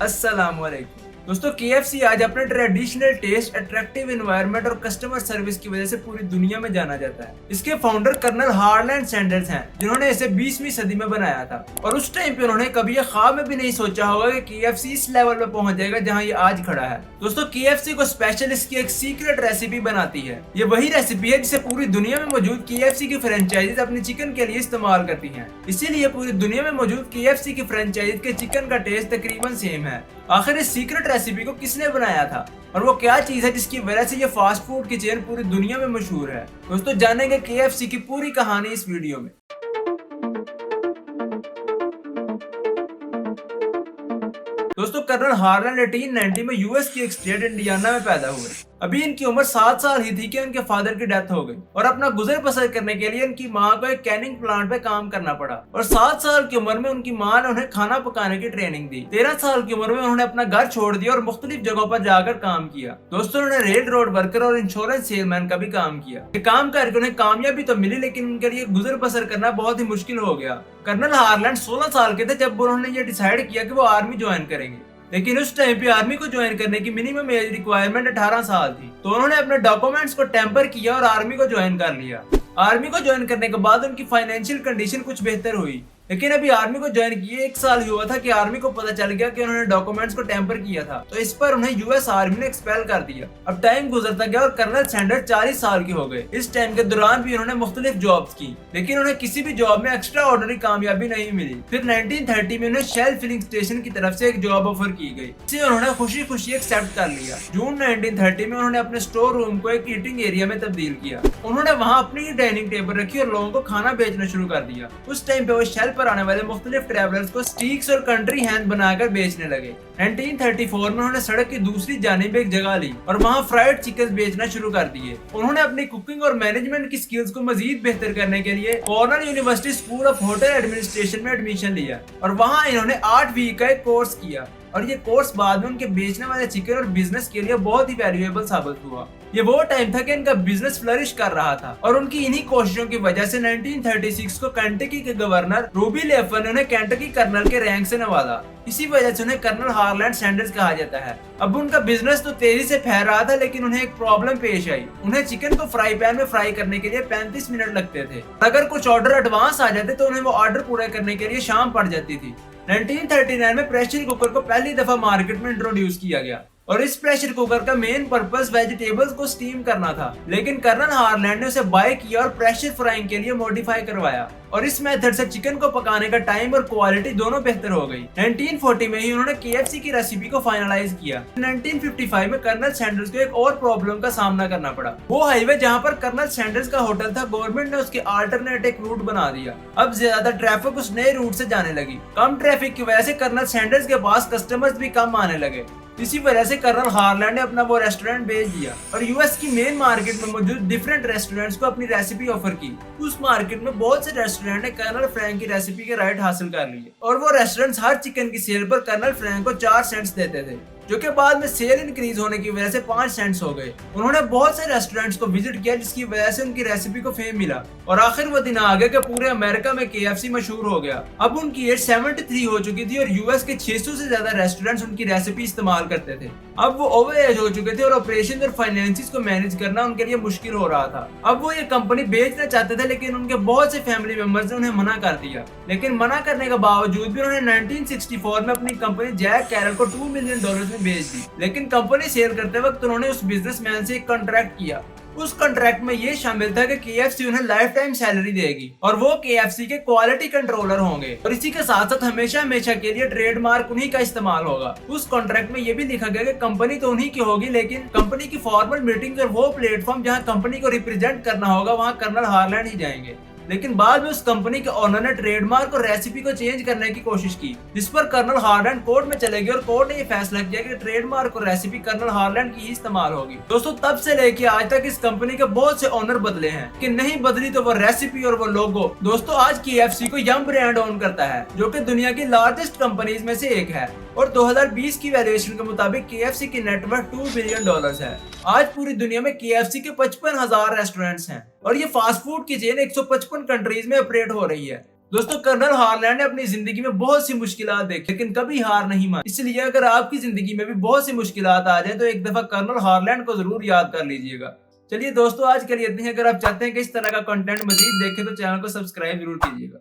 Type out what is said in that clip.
अस्सलाम वालेकुम। दोस्तों KFC आज अपने ट्रेडिशनल टेस्ट, अट्रैक्टिव एनवायरनमेंट और कस्टमर सर्विस की वजह से पूरी दुनिया में जाना जाता है। इसके फाउंडर कर्नल हार्लैंड सैंडर्स हैं, जिन्होंने इसे 20वीं सदी में बनाया था और उस टाइम पे उन्होंने कभी ये ख्वाब में भी नहीं सोचा होगा कि KFC इस लेवल पे पहुंच जाएगा जहां ये आज खड़ा है। दोस्तों KFC को स्पेशल इसकी एक सीक्रेट रेसिपी बनाती है। ये वही रेसिपी है जिसे पूरी दुनिया में मौजूद KFC की फ्रेंचाइजीज अपनी चिकन के लिए इस्तेमाल करती हैं। इसीलिए पूरी दुनिया में मौजूद KFC की फ्रेंचाइज के चिकन का टेस्ट तकरीबन सेम है। आखिर इस सीक्रेट रेसिपी को किसने बनाया था और वो क्या चीज है जिसकी वजह से ये फास्ट फूड की चेन पूरी दुनिया में मशहूर है? दोस्तों जानेंगे KFC की पूरी कहानी इस वीडियो में। दोस्तों कर्नल हार्लैंड 1890 में यूएस की एक स्टेट इंडियाना में पैदा हुए। अभी इनकी उम्र 7 साल ही थी कि उनके फादर की डेथ हो गई और अपना गुजर बसर करने के लिए इनकी माँ को एक कैनिंग प्लांट पे काम करना पड़ा और 7 साल की उम्र में उनकी माँ ने उन्हें खाना पकाने की ट्रेनिंग दी। 13 साल की उम्र में उन्होंने अपना घर छोड़ दिया और मुख्तलिफ जगहों पर जाकर काम किया। दोस्तों उन्होंने रेल रोड वर्कर और इंश्योरेंस सेलमैन का भी काम किया। ये काम करके उन्हें कामयाबी तो मिली, लेकिन उनके लिए गुजर बसर करना बहुत ही मुश्किल हो गया। कर्नल हार्लैंड 16 साल के थे जब उन्होंने ये डिसाइड किया कि वो आर्मी ज्वाइन करेंगे, लेकिन उस टाइम पे आर्मी को ज्वाइन करने की मिनिमम एज रिक्वायरमेंट 18 साल थी। तो उन्होंने अपने डॉक्यूमेंट्स को टेम्पर किया और आर्मी को ज्वाइन कर लिया। आर्मी को ज्वाइन करने के बाद उनकी फाइनेंशियल कंडीशन कुछ बेहतर हुई, लेकिन अभी आर्मी को ज्वाइन किए 1 साल ही हुआ था कि आर्मी को पता चल गया कि उन्होंने डॉक्यूमेंट्स को टेम्पर किया था, तो इस पर उन्हें यूएस आर्मी ने एक्सपेल कर दिया। अब टाइम गुजरता गया और कर्नल सैंडर्स 40 साल के हो गए। इस टाइम के दौरान भी उन्होंने मुख्तलिफ जॉब्स की, लेकिन उन्हें किसी भी जॉब में एक्स्ट्रा ऑर्डिनरी कामयाबी नहीं मिली। फिर 1930 में उन्हें शेल फिलिंग स्टेशन की तरफ से एक जॉब ऑफर की गई, जिसे उन्होंने खुशी खुशी एक्सेप्ट कर लिया। जून 1930 में उन्होंने अपने स्टोर रूम को एक ईटिंग एरिया में तब्दील किया। उन्होंने वहाँ अपनी डाइनिंग टेबल रखी और लोगों को खाना बेचना शुरू कर दिया। उस टाइम पे वो शेल पर आने वाले मुख्तलिफ ट्रैवलर्स को स्टीक्स और कंट्री हैंड बनाकर बेचने लगे। 1934 में उन्होंने सड़क की दूसरी जानिब एक जगह ली और वहां फ्राइड चिकन बेचना शुरू कर दिए। उन्होंने अपनी कुकिंग और मैनेजमेंट की स्किल्स को मजीद बेहतर करने के लिए Cornell university school of hotel administration में एडमिशन लिया और वहां इन्होंने 8 वीक का एक कोर्स किया और ये कोर्स बाद में उनके बेचने वाले चिकन और बिजनेस के लिए बहुत ही वैल्यूएबल साबित हुआ। ये वो टाइम था कि इनका बिजनेस फ्लरिश कर रहा था और उनकी इन्हीं कोशिशों की वजह से 1936 को केंटकी के गवर्नर रूबी लेफर ने उन्हें केंटकी कर्नल के रैंक से नवाजा। इसी वजह से उन्हें कर्नल हार्लैंड सैंडर्स कहा जाता है। अब उनका बिजनेस तो तेजी से फैल रहा था, लेकिन उन्हें एक प्रॉब्लम पेश आई। उन्हें चिकन को फ्राई पैन में फ्राई करने के लिए 35 मिनट लगते थे। अगर कुछ ऑर्डर एडवांस आ जाते तो उन्हें वो ऑर्डर पूरा करने के लिए शाम पड़ जाती थी। 1939 में प्रेशर कुकर को पहली दफा मार्केट में इंट्रोड्यूस किया गया और इस प्रेशर कुकर का मेन पर्पस वेजिटेबल्स को स्टीम करना था, लेकिन कर्नल हार्लैंड ने उसे बाय किया और प्रेशर फ्राइंग के लिए मॉडिफाई करवाया और इस मेथड से चिकन को पकाने का टाइम और क्वालिटी दोनों बेहतर हो गई। 1940 में ही उन्होंने KFC की रेसिपी को फाइनलाइज किया। 1955 में कर्नल सैंडर्स को एक और प्रॉब्लम का सामना करना पड़ा। वो हाईवे जहां पर कर्नल सैंडर्स का होटल था, गवर्नमेंट ने उसके अल्टरनेट एक रूट बना दिया। अब ज्यादा ट्रैफिक उस नए रूट से जाने लगी। कम ट्रैफिक की वजह से कर्नल सैंडर्स के पास कस्टमर्स भी कम आने लगे। इसी वजह से कर्नल हार्लैंड ने अपना वो रेस्टोरेंट बेच दिया और यूएस की मेन मार्केट में मौजूद डिफरेंट रेस्टोरेंट्स को अपनी रेसिपी ऑफर की। उस मार्केट में बहुत से रेस्टोरेंट ने कर्नल फ्रैंक की रेसिपी के राइट हासिल कर लिए और वो रेस्टोरेंट्स हर चिकन की सेल पर कर्नल फ्रैंक को 4 सेंट्स देते थे, जो कि बाद में सेल इंक्रीज होने की वजह से 5 सेंट्स हो गए। उन्होंने बहुत से रेस्टोरेंट्स को विजिट किया, जिसकी वजह से उनकी रेसिपी को फेम मिला और आखिर वो दिन आ गया कि पूरे अमेरिका में KFC मशहूर हो गया। अब उनकी एज 73 हो चुकी थी और यूएस के 600 से ज्यादा रेस्टोरेंट्स उनकी रेसिपी इस्तेमाल करते थे। अब वो ओवर एज हो चुके थे और ऑपरेशन और फाइनेंसिस को मैनेज करना उनके लिए मुश्किल हो रहा था। अब वो ये कंपनी बेचना चाहते थे, लेकिन उनके बहुत से फैमिली मेंबर्स ने उन्हें मना कर दिया। लेकिन मना करने के बावजूद भी उन्होंने 1964 में अपनी कंपनी जैक कैरल को $2 मिलियन में बेच दी। लेकिन कंपनी सेल करते वक्त उन्होंने उस बिजनेसमैन से एक कॉन्ट्रैक्ट किया। उस कॉन्ट्रैक्ट में ये शामिल था कि KFC उन्हें लाइफ टाइम सैलरी देगी और वो KFC के क्वालिटी कंट्रोलर होंगे और इसी के साथ साथ हमेशा हमेशा के लिए ट्रेडमार्क उन्हीं का इस्तेमाल होगा। उस कॉन्ट्रैक्ट में ये भी लिखा गया कि कंपनी तो उन्हीं की होगी, लेकिन कंपनी की फॉर्मल मीटिंग्स और वो प्लेटफॉर्म जहां कंपनी को रिप्रेजेंट करना होगा वहां कर्नल हार्लैंड ही जाएंगे। लेकिन बाद में उस कंपनी के ओनर ने ट्रेडमार्क और रेसिपी को चेंज करने की कोशिश की, जिस पर कर्नल हार्लैंड कोर्ट में चले गए और कोर्ट ने ये फैसला किया कि ट्रेडमार्क और रेसिपी कर्नल हार्लैंड की ही इस्तेमाल होगी। दोस्तों तब से लेके आज तक इस कंपनी के बहुत से ओनर बदले हैं, कि नहीं बदली तो वो रेसिपी और वो लोगो। दोस्तों आज KFC को यम ब्रांड ओन करता है, जो कि दुनिया की लार्जेस्ट कंपनीज में से एक है और 2020 की वैल्यूएशन के मुताबिक KFC की नेटवर्थ $2 बिलियन है। आज पूरी दुनिया में KFC के 55,000 रेस्टोरेंट्स हैं और ये फास्ट फूड की चेन 155 कंट्रीज में ऑपरेट हो रही है। दोस्तों कर्नल हार्लैंड ने अपनी जिंदगी में बहुत सी मुश्किलात देखी लेकिन कभी हार नहीं मानी। इसलिए अगर आपकी जिंदगी में भी बहुत सी मुश्किलात आ जाए तो एक दफा कर्नल हार्लैंड को जरूर याद कर लीजिएगा। चलिए दोस्तों आज के लिए इतनी है। अगर आप चाहते हैं कि इस तरह का कंटेंट मजीद देखें तो चैनल को सब्सक्राइब जरूर कीजिएगा।